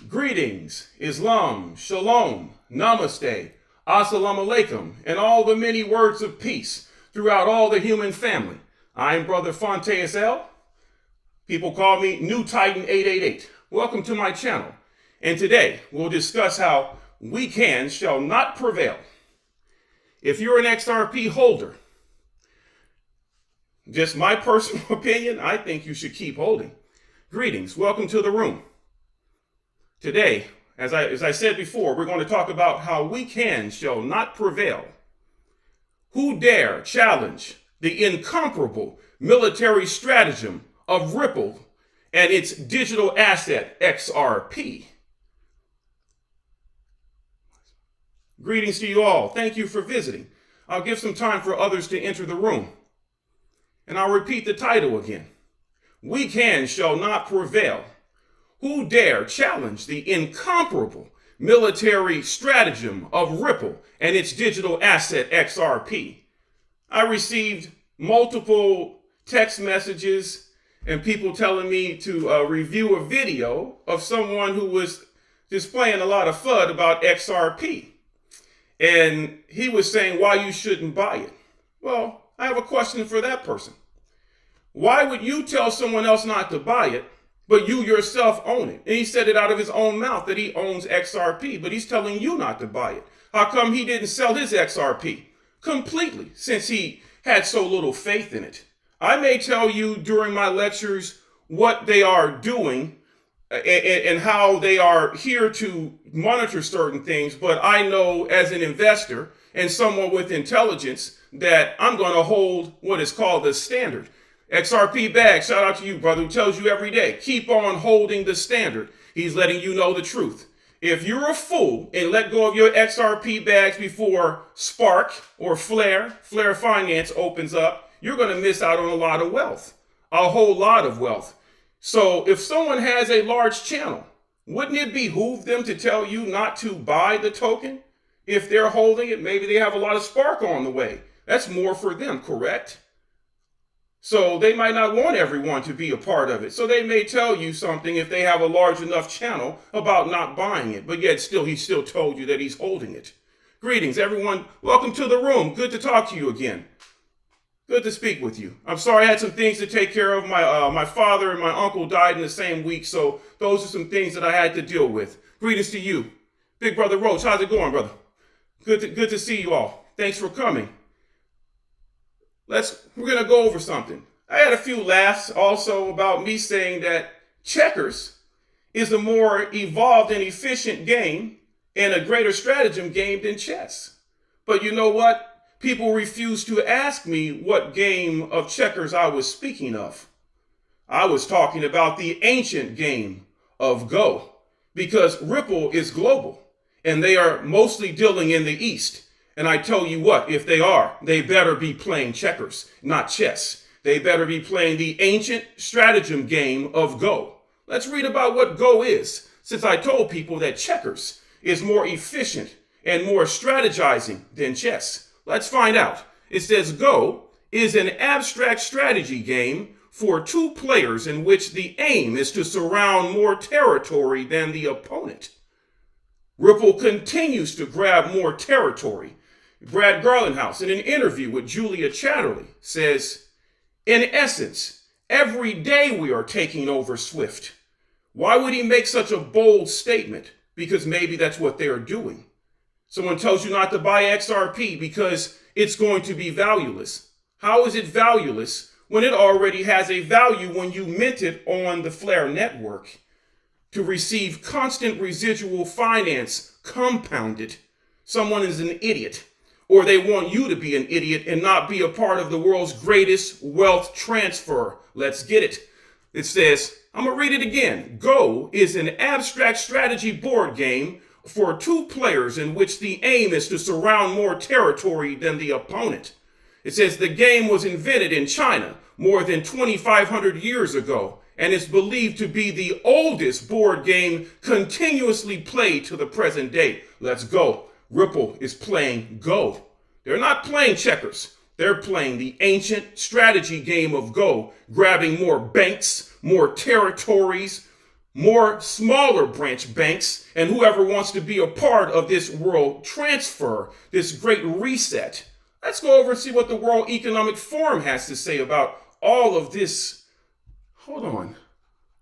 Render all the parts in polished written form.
Greetings, Islam, Shalom, Namaste, Assalamu Alaikum, and all the many words of peace throughout all the human family. I am Brother Fonte SL. People call me New Titan 888. Welcome to my channel. And today we'll discuss how weak hands shall not prevail. If you're an XRP holder, just my personal opinion, I think you should keep holding. Greetings, welcome to the room. Today, as I said before, we're going to talk about how weak hands shall not prevail. Who dare challenge the incomparable military stratagem of Ripple and its digital asset XRP? Greetings to you all. Thank you for visiting. I'll give some time for others to enter the room. And I'll repeat the title again. Weak hands shall not prevail. Who dare challenge the incomparable military stratagem of Ripple and its digital asset XRP? I received multiple text messages and people telling me to review a video of someone who was displaying a lot of FUD about XRP. And he was saying why you shouldn't buy it. Well, I have a question for that person. Why would you tell someone else not to buy it, but you yourself own it? And he said it out of his own mouth that he owns XRP, but he's telling you not to buy it. How come he didn't sell his XRP completely since he had so little faith in it? I may tell you during my lectures what they are doing and how they are here to monitor certain things, but I know as an investor and someone with intelligence that I'm going to hold what is called the standard. XRP Bag, shout out to you, brother, who tells you every day, keep on holding the standard. He's letting you know the truth. If you're a fool and let go of your XRP bags before Spark or Flare Finance opens up, you're going to miss out on a lot of wealth, a whole lot of wealth. So if someone has a large channel, wouldn't it behoove them to tell you not to buy the token? If they're holding it, maybe they have a lot of Spark on the way. That's more for them, correct? So they might not want everyone to be a part of it. So they may tell you something if they have a large enough channel about not buying it, but yet he still told you that he's holding it. Greetings, everyone. Welcome to the room. Good to talk to you again. Good to speak with you. I'm sorry I had some things to take care of. My father and my uncle died in the same week, so those are some things that I had to deal with. Greetings to you. Big Brother Roach, how's it going, brother? Good to see you all. Thanks for coming. We're going to go over something. I had a few laughs also about me saying that checkers is a more evolved and efficient game and a greater stratagem game than chess. But you know what? People refuse to ask me what game of checkers I was speaking of. I was talking about the ancient game of Go, because Ripple is global and they are mostly dealing in the East. And I tell you what, if they are, they better be playing checkers, not chess. They better be playing the ancient stratagem game of Go. Let's read about what Go is, since I told people that checkers is more efficient and more strategizing than chess. Let's find out. It says Go is an abstract strategy game for two players in which the aim is to surround more territory than the opponent. Ripple continues to grab more territory. Brad Garlandhouse, in an interview with Julia Chatterley, says, in essence, every day we are taking over Swift. Why would he make such a bold statement? Because maybe that's what they're doing. Someone tells you not to buy XRP because it's going to be valueless. How is it valueless when it already has a value when you mint it on the Flare network to receive constant residual finance compounded? Someone is an idiot, or they want you to be an idiot and not be a part of the world's greatest wealth transfer. Let's get it. It says, I'm going to read it again. Go is an abstract strategy board game for two players in which the aim is to surround more territory than the opponent. It says the game was invented in China more than 2,500 years ago and is believed to be the oldest board game continuously played to the present day. Let's go. Ripple is playing Go. They're not playing checkers. They're playing the ancient strategy game of Go, grabbing more banks, more territories, more smaller branch banks, and whoever wants to be a part of this world transfer, this great reset. Let's go over and see what the World Economic Forum has to say about all of this. Hold on.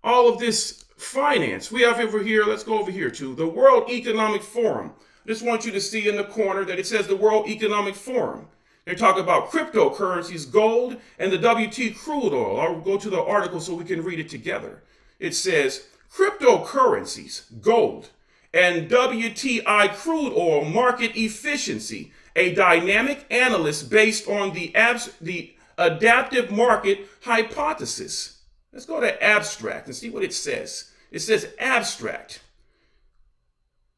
All of this finance. We have over here, let's go over here to the World Economic Forum. I just want you to see in the corner that it says the World Economic Forum. They talk about cryptocurrencies, gold, and the WT crude oil. I'll go to the article so we can read it together. It says, cryptocurrencies, gold, and WTI crude oil market efficiency, a dynamic analyst based on the adaptive market hypothesis. Let's go to abstract and see what it says. It says abstract.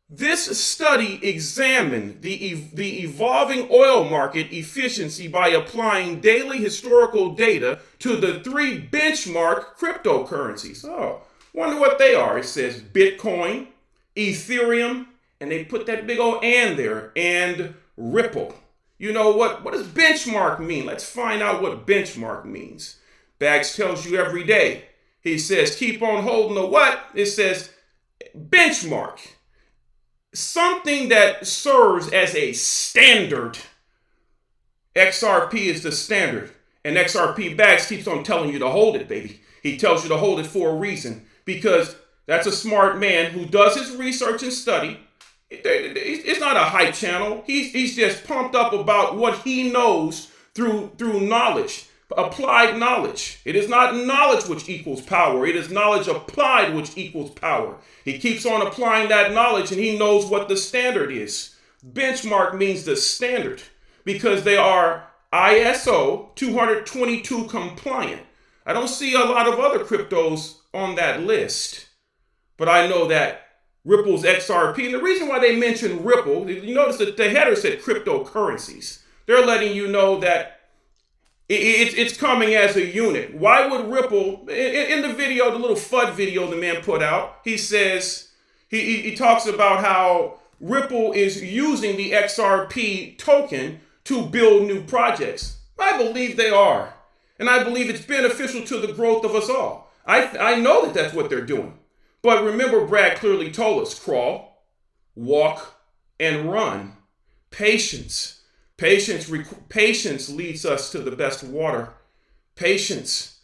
This study examined the evolving oil market efficiency by applying daily historical data to the three benchmark cryptocurrencies. Oh, wonder what they are. It says Bitcoin, Ethereum, and they put that big old "and" there, and Ripple. You know what does benchmark mean? Let's find out what benchmark means. Bags tells you every day. He says, keep on holding the what? It says benchmark. Something that serves as a standard. XRP is the standard. And XRP Bags keeps on telling you to hold it, baby. He tells you to hold it for a reason. Because that's a smart man who does his research and study. It's not a hype channel. He's just pumped up about what he knows through knowledge. Applied knowledge. It is not knowledge which equals power. It is knowledge applied which equals power. He keeps on applying that knowledge and he knows what the standard is. Benchmark means the standard because they are ISO 222 compliant. I don't see a lot of other cryptos on that list, but I know that Ripple's XRP, and the reason why they mention Ripple, you notice that the header said cryptocurrencies. They're letting you know that it's coming as a unit. Why would Ripple, in the video, the little FUD video the man put out, he says, he talks about how Ripple is using the XRP token to build new projects. I believe they are. And I believe it's beneficial to the growth of us all. I know that that's what they're doing. But remember, Brad clearly told us, crawl, walk, and run. Patience. Patience leads us to the best water. Patience,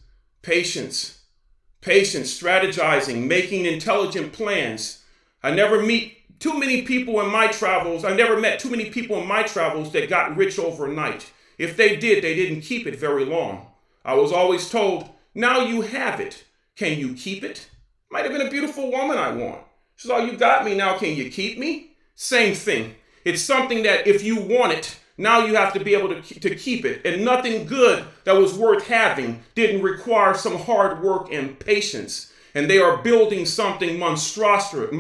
strategizing, making intelligent plans. I never met too many people in my travels that got rich overnight. If they did, they didn't keep it very long. I was always told, now you have it. Can you keep it? Might have been a beautiful woman I want. She said, oh, you got me, now can you keep me? Same thing. It's something that if you want it, now you have to be able to keep it. And nothing good that was worth having didn't require some hard work and patience. And they are building something a monstrosity,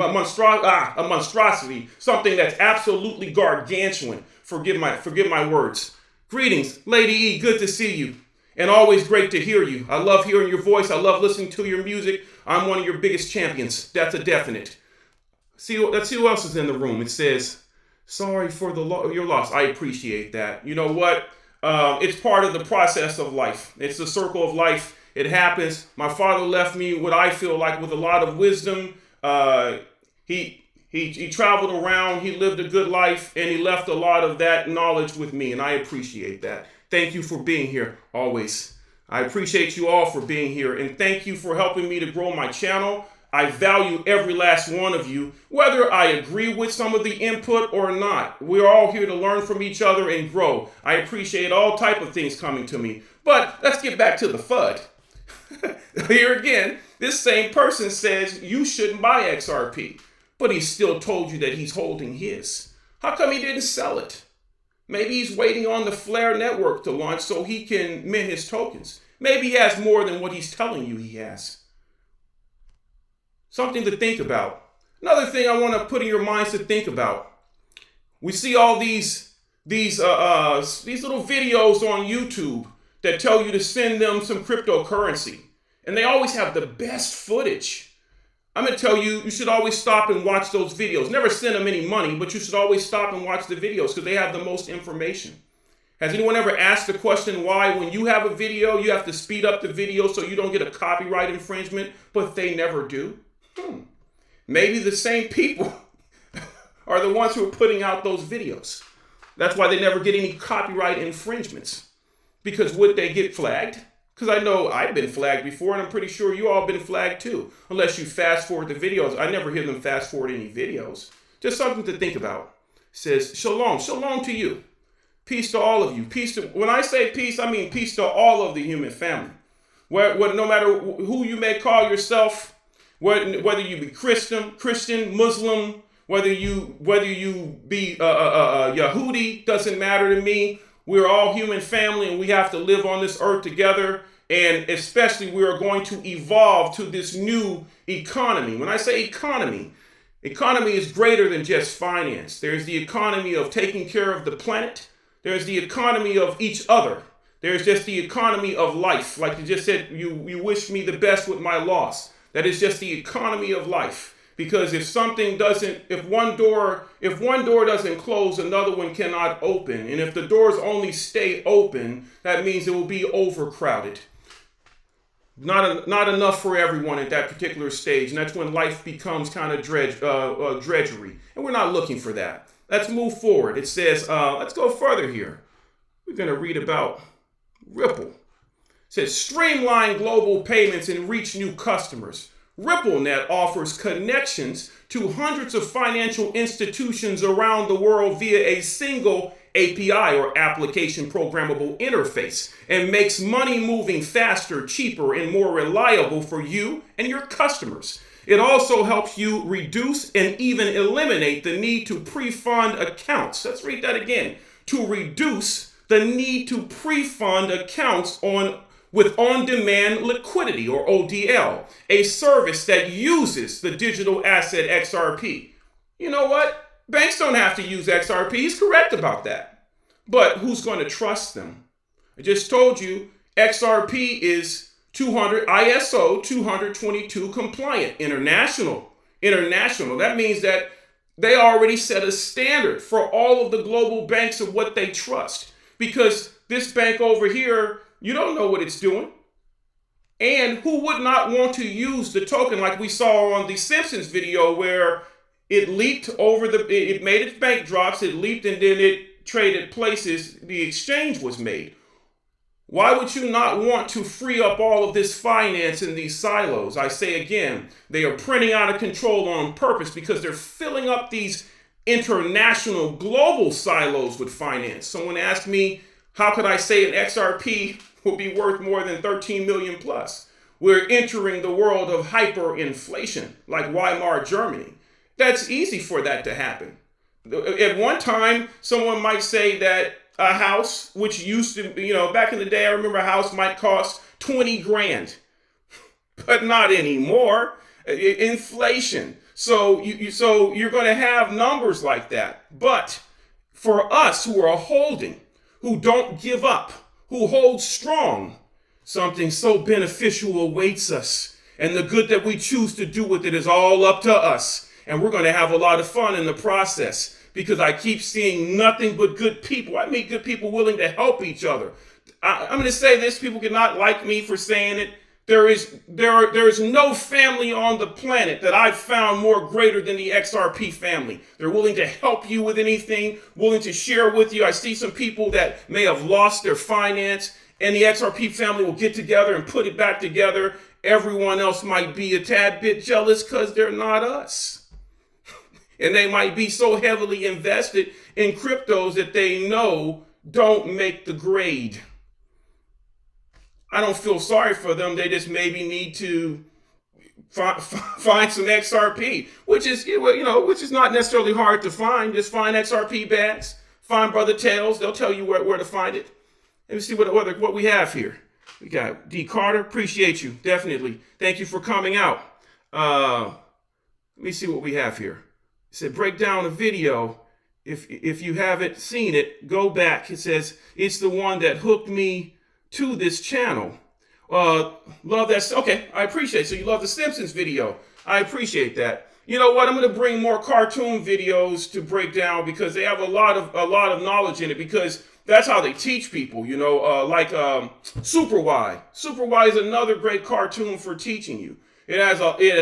something that's absolutely gargantuan. Forgive my words. Greetings, Lady E, good to see you. And always great to hear you. I love hearing your voice. I love listening to your music. I'm one of your biggest champions. That's a definite. Let's see who else is in the room. It says, sorry for your loss. I appreciate that. You know what? It's part of the process of life. It's the circle of life. It happens. My father left me what I feel like with a lot of wisdom. He traveled around. He lived a good life, and he left a lot of that knowledge with me, and I appreciate that. Thank you for being here always. I appreciate you all for being here, and thank you for helping me to grow my channel. I value every last one of you, whether I agree with some of the input or not. We're all here to learn from each other and grow. I appreciate all type of things coming to me. But let's get back to the FUD. Here again, this same person says you shouldn't buy XRP, but he still told you that he's holding his. How come he didn't sell it? Maybe he's waiting on the Flare network to launch so he can mint his tokens. Maybe he has more than what he's telling you he has. Something to think about. Another thing I want to put in your minds to think about. We see all these little videos on YouTube that tell you to send them some cryptocurrency. And they always have the best footage. I'm going to tell you, you should always stop and watch those videos. Never send them any money, but you should always stop and watch the videos because they have the most information. Has anyone ever asked the question why when you have a video, you have to speed up the video so you don't get a copyright infringement, but they never do? Maybe the same people are the ones who are putting out those videos. That's why they never get any copyright infringements. Because would they get flagged? Because I know I've been flagged before, and I'm pretty sure you all been flagged too. Unless you fast forward the videos. I never hear them fast forward any videos. Just something to think about. It says, shalom. Shalom to you. Peace to all of you. Peace to, when I say peace, I mean peace to all of the human family. No matter who you may call yourself, whether you be Christian, Muslim, whether you be Yahudi, doesn't matter to me. We're all human family, and we have to live on this earth together. And especially, we are going to evolve to this new economy. When I say economy is greater than just finance. There's the economy of taking care of the planet. There's the economy of each other. There's just the economy of life. Like you just said, you wish me the best with my loss. That is just the economy of life. Because if one door doesn't close, another one cannot open. And if the doors only stay open, that means it will be overcrowded. Not enough for everyone at that particular stage. And that's when life becomes kind of drudgery. And we're not looking for that. Let's move forward. It says, let's go further here. We're going to read about Ripple. It says, streamline global payments and reach new customers. RippleNet offers connections to hundreds of financial institutions around the world via a single API or application programmable interface and makes money moving faster, cheaper, and more reliable for you and your customers. It also helps you reduce and even eliminate the need to pre-fund accounts. Let's read that again. To reduce the need to pre-fund accounts with on-demand liquidity, or ODL, a service that uses the digital asset XRP. You know what? Banks don't have to use XRP. He's correct about that. But who's going to trust them? I just told you XRP is ISO 222 compliant, international. That means that they already set a standard for all of the global banks of what they trust. Because this bank over here, you don't know what it's doing. And who would not want to use the token like we saw on the Simpsons video where it leaped it made its bank drops, it leaped, and then it traded places, the exchange was made. Why would you not want to free up all of this finance in these silos? I say again, they are printing out of control on purpose because they're filling up these international global silos with finance. Someone asked me, how could I say an XRP will be worth more than 13 million plus? We're entering the world of hyperinflation, like Weimar Germany. That's easy for that to happen. At one time, someone might say that a house, which used to, back in the day, I remember a house might cost 20 grand, but not anymore. Inflation. So you're going to have numbers like that. But for us who are holding, who don't give up, who hold strong, something so beneficial awaits us. And the good that we choose to do with it is all up to us. And we're going to have a lot of fun in the process because I keep seeing nothing but good people. I meet good people willing to help each other. I'm going to say this, people cannot like me for saying it. There is no family on the planet that I've found more greater than the XRP family. They're willing to help you with anything, willing to share with you. I see some people that may have lost their finance, and the XRP family will get together and put it back together. Everyone else might be a tad bit jealous because they're not us. And they might be so heavily invested in cryptos that they know don't make the grade. I don't feel sorry for them. They just maybe need to find some XRP, which is not necessarily hard to find. Just find XRP bags, find Brother Tails. They'll tell you where to find it. Let me see what we have here. We got D. Carter. Appreciate you. Definitely. Thank you for coming out. Let me see what we have here. It said break down a video. If you haven't seen it, go back. It says it's the one that hooked me to this channel. Love that. Okay, I appreciate it. So you love the Simpsons video. I appreciate that. You know what? I'm going to bring more cartoon videos to break down because they have a lot of knowledge in it, because that's how they teach people, like Super Y. Super Y is another great cartoon for teaching you. It has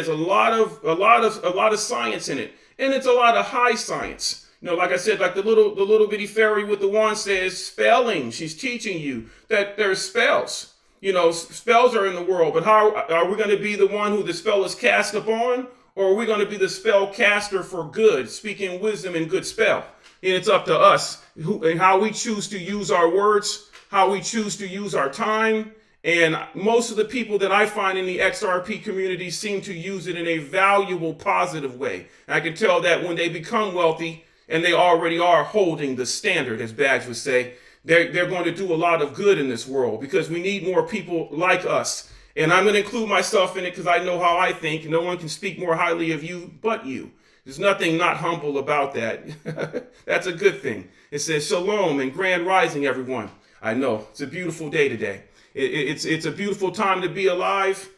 a lot of science in it, and it's a lot of high science. Like I said, like the little bitty fairy with the wand says, spelling. She's teaching you that there's spells. Spells are in the world, but how are we going to be the one who the spell is cast upon, or are we going to be the spell caster for good, speaking wisdom and good spell? And it's up to us and how we choose to use our words, how we choose to use our time. And most of the people that I find in the XRP community seem to use it in a valuable, positive way. And I can tell that when they become wealthy, and they already are holding the standard, as Badge would say, they're going to do a lot of good in this world, because we need more people like us. And I'm going to include myself in it because I know how I think. No one can speak more highly of you but you. There's nothing not humble about that. That's a good thing. It says shalom and grand rising, everyone. I know it's a beautiful day today. It's a beautiful time to be alive.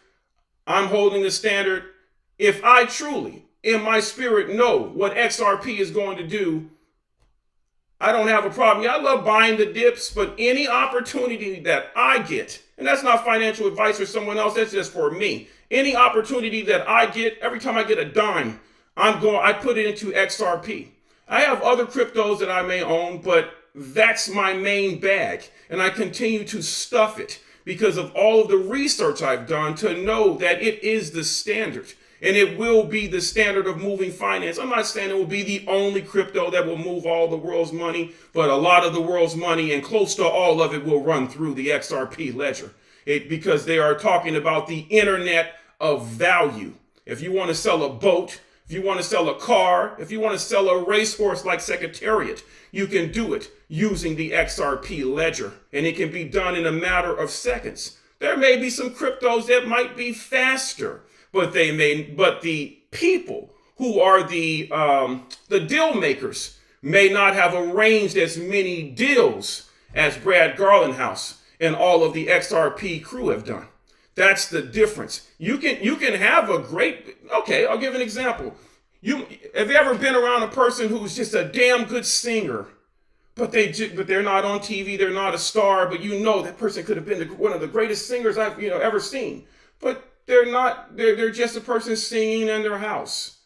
I'm holding the standard. If I truly, in my spirit, know what XRP is going to do, I don't have a problem. Yeah, I love buying the dips, but any opportunity that I get, and that's not financial advice for someone else, that's just for me. Any opportunity that I get, every time I get a dime, I put it into XRP. I have other cryptos that I may own, but that's my main bag, and I continue to stuff it because of all of the research I've done to know that it is the standard. And it will be the standard of moving finance. I'm not saying it will be the only crypto that will move all the world's money, but a lot of the world's money and close to all of it will run through the XRP ledger. Because they are talking about the internet of value. If you want to sell a boat, if you want to sell a car, if you want to sell a racehorse like Secretariat, you can do it using the XRP ledger. And it can be done in a matter of seconds. There may be some cryptos that might be faster, but the people who are the deal makers may not have arranged as many deals as Brad Garlinghouse and all of the XRP crew have done. That's the difference. You can have a great, okay, I'll give an example. Have you ever been around a person who's just a damn good singer, but they're not on TV, they're not a star, but that person could have been one of the greatest singers I've ever seen, but they're not. They're just a person singing in their house.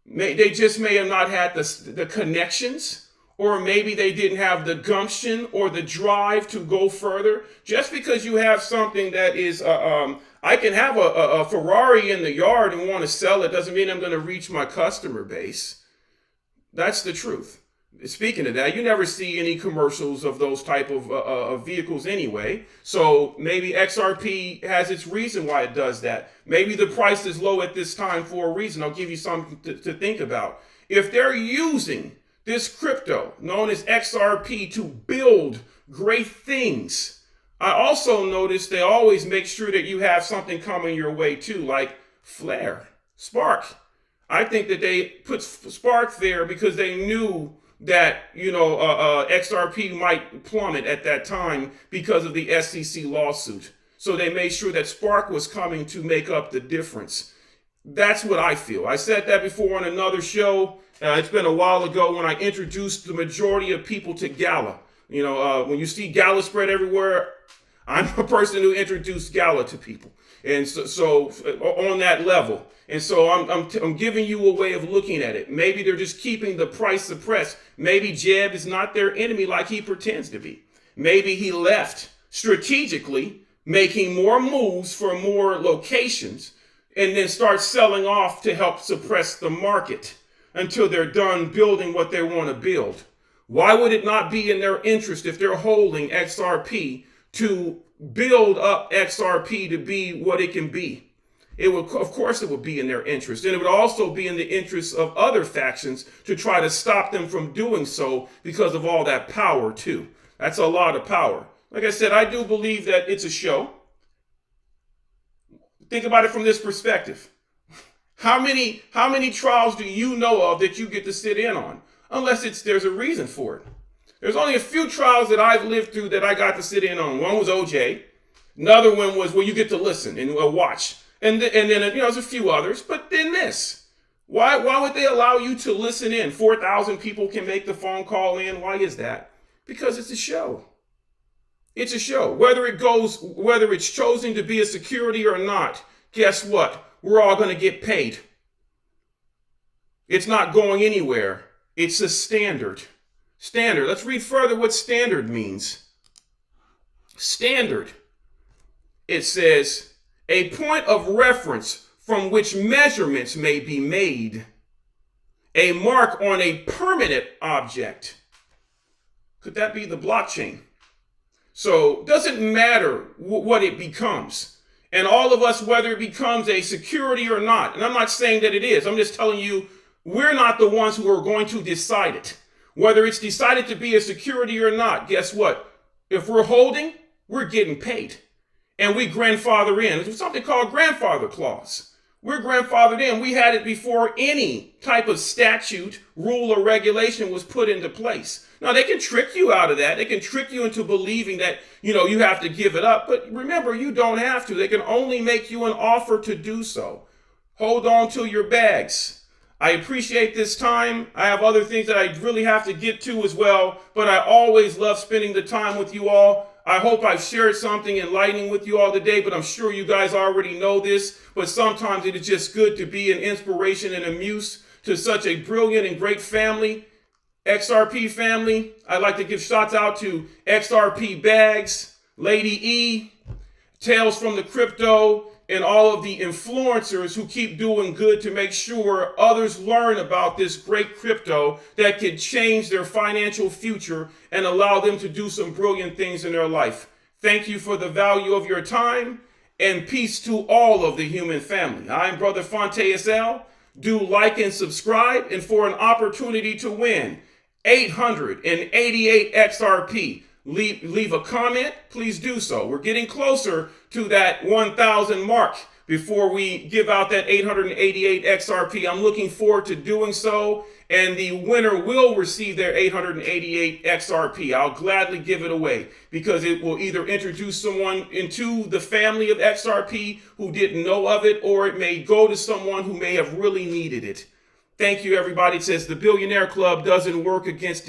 They just may have not had the connections, or maybe they didn't have the gumption or the drive to go further. Just because you have something that is, I can have a Ferrari in the yard and want to sell it doesn't mean I'm going to reach my customer base. That's the truth. Speaking of that, you never see any commercials of those type of vehicles anyway. So maybe XRP has its reason why it does that. Maybe the price is low at this time for a reason. I'll give you something to think about. If they're using this crypto known as XRP to build great things, I also notice they always make sure that you have something coming your way too, like Flare, Spark. I think that they put Spark there because they knew that XRP might plummet at that time because of the SEC lawsuit. So they made sure that Spark was coming to make up the difference. That's what I feel. I said that before on another show. It's been a while ago when I introduced the majority of people to Gala. When you see Gala spread everywhere, I'm a person who introduced Gala to people. And so on that level. And so I'm giving you a way of looking at it. Maybe they're just keeping the price suppressed. Maybe Jeb is not their enemy like he pretends to be. Maybe he left strategically, making more moves for more locations, and then start selling off to help suppress the market until they're done building what they want to build. Why would it not be in their interest, if they're holding XRP, to build up XRP to be what it can be? Of course it would be in their interest. And it would also be in the interest of other factions to try to stop them from doing so because of all that power too. That's a lot of power. Like I said, I do believe that it's a show. Think about it from this perspective. How many trials do you know of that you get to sit in on? Unless there's a reason for it. There's only a few trials that I've lived through that I got to sit in on. One was OJ. Another one was where you get to listen and watch. And then there's a few others. But then this. Why would they allow you to listen in? 4,000 people can make the phone call in. Why is that? Because it's a show. It's a show. Whether it's chosen to be a security or not, guess what? We're all going to get paid. It's not going anywhere. It's a standard. Standard. Let's read further what standard means. Standard. It says, a point of reference from which measurements may be made. A mark on a permanent object. Could that be the blockchain? So it doesn't matter what it becomes. And all of us, whether it becomes a security or not, and I'm not saying that it is, I'm just telling you, we're not the ones who are going to decide it. Whether it's decided to be a security or not, guess what? If we're holding, we're getting paid. And we grandfather in. There's something called grandfather clause. We're grandfathered in. We had it before any type of statute, rule, or regulation was put into place. Now, they can trick you out of that. They can trick you into believing that, you have to give it up. But remember, you don't have to. They can only make you an offer to do so. Hold on to your bags. I appreciate this time. I have other things that I really have to get to as well. But I always love spending the time with you all. I hope I've shared something enlightening with you all today, but I'm sure you guys already know this. But sometimes it is just good to be an inspiration and a muse to such a brilliant and great family. XRP family, I'd like to give shots out to XRP Bags, Lady E, Tales from the Crypto, and all of the influencers who keep doing good to make sure others learn about this great crypto that could change their financial future and allow them to do some brilliant things in their life. Thank you for the value of your time, and peace to all of the human family. I'm Brother Fonte SL. Do like and subscribe, and for an opportunity to win 888 XRP. Leave a comment, please do so. We're getting closer to that 1,000 mark before we give out that 888 XRP. I'm looking forward to doing so, and the winner will receive their 888 XRP. I'll gladly give it away because it will either introduce someone into the family of XRP who didn't know of it, or it may go to someone who may have really needed it. Thank you, everybody. It says the Billionaire Club doesn't work against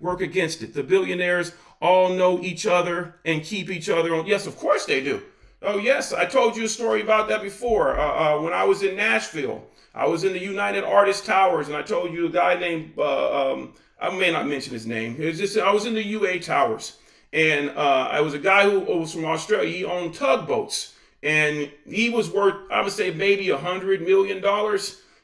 work against it. The billionaires all know each other and keep each other on. Yes, of course they do. Oh, yes. I told you a story about that before. When I was in Nashville, I was in the United Artists Towers, and I told you a guy named, I may not mention his name. I was in the UA Towers, and I was a guy who was from Australia. He owned tugboats, and he was worth, I would say, maybe $100 million.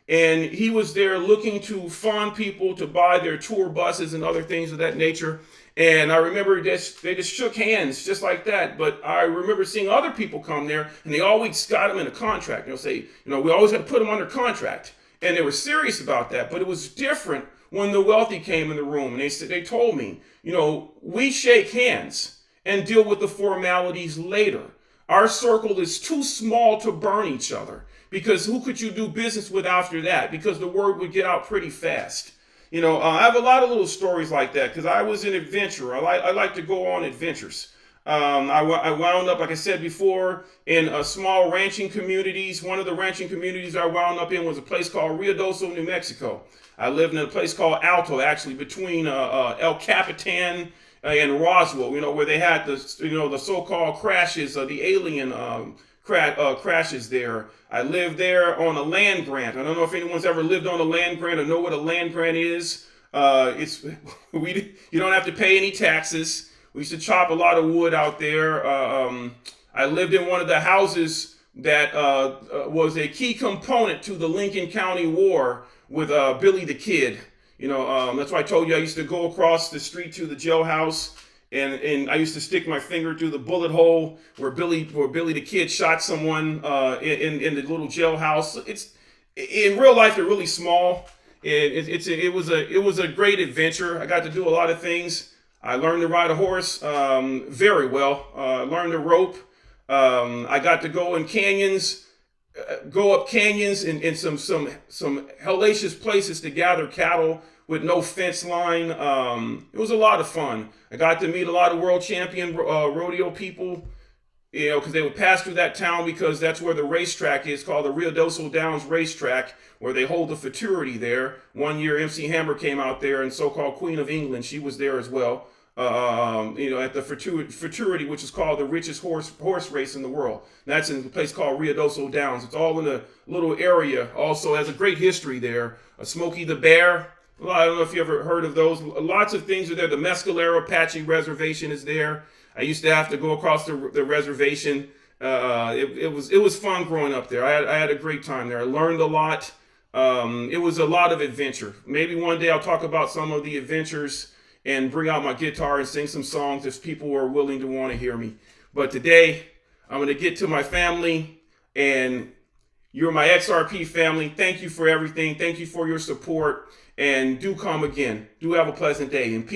And he was there looking to fund people to buy their tour buses and other things of that nature. And I remember they just shook hands just like that. But I remember seeing other people come there, and they always got them in a contract. They'll say, we always had to put them under contract. And they were serious about that. But it was different when the wealthy came in the room. And they told me, we shake hands and deal with the formalities later. Our circle is too small to burn each other. Because who could you do business with after that? Because the word would get out pretty fast. I have a lot of little stories like that because I was an adventurer. I like to go on adventures. I wound up, like I said before, in small ranching communities. One of the ranching communities I wound up in was a place called Ruidoso, New Mexico. I lived in a place called Alto, actually, between El Capitan and Roswell, where they had the so-called crashes, the alien crashes there. I lived there on a land grant. I don't know if anyone's ever lived on a land grant or know what a land grant is. You don't have to pay any taxes. We used to chop a lot of wood out there. I lived in one of the houses that was a key component to the Lincoln County War with Billy the Kid. That's why I told you I used to go across the street to the jailhouse. And I used to stick my finger through the bullet hole where Billy the Kid shot someone in the little jailhouse. It's in real life they're really small. It was a great adventure. I got to do a lot of things. I learned to ride a horse very well. Learned to rope. I got to go in canyons, go up canyons in some hellacious places to gather cattle with no fence line. It was a lot of fun. I got to meet a lot of world champion rodeo people, because they would pass through that town because that's where the racetrack is, called the Ruidoso Downs Racetrack, where they hold the futurity there. One year, MC Hammer came out there, and so-called Queen of England, she was there as well. at the Futurity, which is called the richest horse race in the world. That's in a place called Ruidoso Downs. It's all in a little area. Also has a great history there. Smokey the Bear. Well, I don't know if you ever heard of those. Lots of things are there. The Mescalero Apache Reservation is there. I used to have to go across the reservation. It was fun growing up there. I had a great time there. I learned a lot. It was a lot of adventure. Maybe one day I'll talk about some of the adventures and bring out my guitar and sing some songs if people are willing to want to hear me. But today, I'm going to get to my family, and you're my XRP family. Thank you for everything. Thank you for your support, and do come again. Do have a pleasant day, and peace.